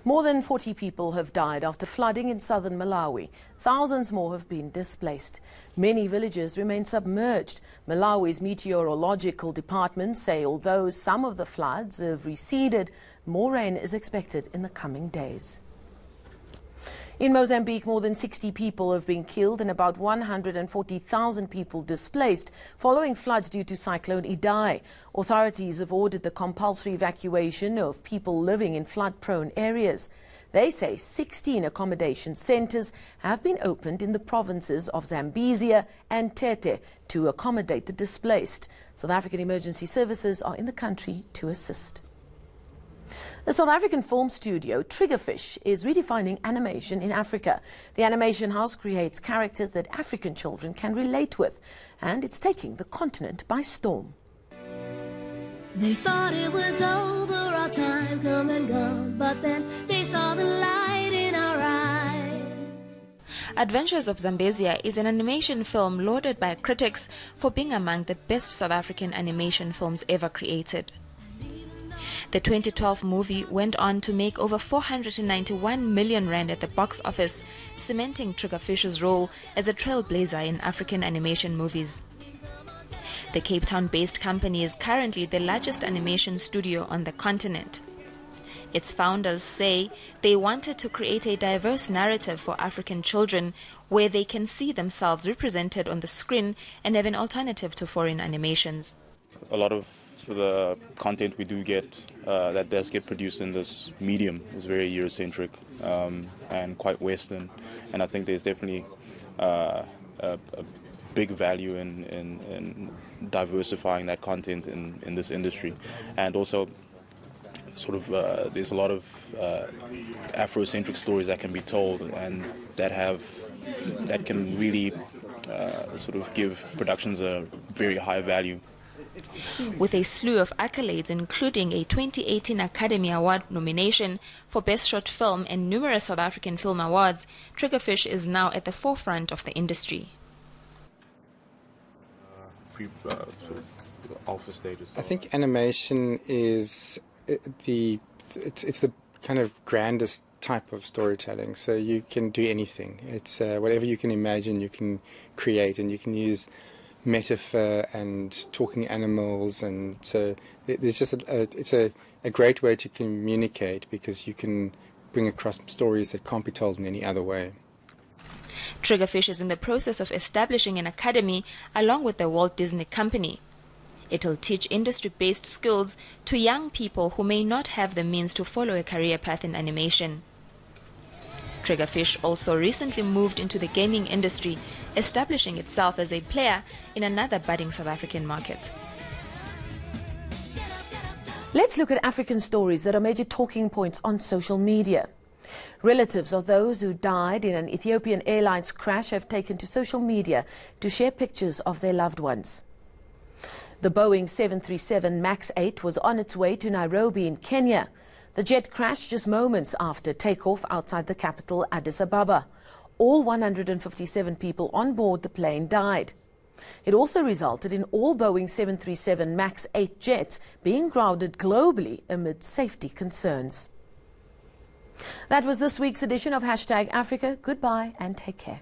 More than 40 people have died after flooding in southern Malawi. Thousands more have been displaced. Many villages remain submerged. Malawi's meteorological department say although some of the floods have receded, more rain is expected in the coming days. In Mozambique, more than 60 people have been killed and about 140,000 people displaced following floods due to Cyclone Idai. Authorities have ordered the compulsory evacuation of people living in flood-prone areas. They say 16 accommodation centres have been opened in the provinces of Zambezia and Tete to accommodate the displaced. South African emergency services are in the country to assist. The South African film studio Triggerfish is redefining animation in Africa. The animation house creates characters that African children can relate with, and it's taking the continent by storm. They thought it was over, our time come and gone, but then they saw the light in our eyes. Adventures of Zambezia is an animation film lauded by critics for being among the best South African animation films ever created. The 2012 movie went on to make over 491 million rand at the box office, cementing Triggerfish's role as a trailblazer in African animation movies. The Cape Town-based company is currently the largest animation studio on the continent. Its founders say they wanted to create a diverse narrative for African children where they can see themselves represented on the screen and have an alternative to foreign animations. A lot of the content we do get that does get produced in this medium is very Eurocentric and quite Western, and I think there's definitely a big value in diversifying that content in this industry, and also sort of there's a lot of Afrocentric stories that can be told and that can really sort of give productions a very high value. With a slew of accolades, including a 2018 Academy Award nomination for Best Short Film and numerous South African film awards, Triggerfish is now at the forefront of the industry. Alpha stages. I think animation is the kind of grandest type of storytelling. So you can do anything. It's whatever you can imagine, you can create, and you can use metaphor and talking animals, and so there's just it's a great way to communicate because you can bring across stories that can't be told in any other way. Triggerfish is in the process of establishing an academy along with the Walt Disney Company. It will teach industry-based skills to young people who may not have the means to follow a career path in animation. Triggerfish also recently moved into the gaming industry, establishing itself as a player in another budding South African market. Let's look at African stories that are major talking points on social media. Relatives of those who died in an Ethiopian Airlines crash have taken to social media to share pictures of their loved ones. The Boeing 737 MAX 8 was on its way to Nairobi in Kenya. The jet crashed just moments after takeoff outside the capital, Addis Ababa. All 157 people on board the plane died. It also resulted in all Boeing 737 MAX 8 jets being grounded globally amid safety concerns. That was this week's edition of #Africa. Goodbye and take care.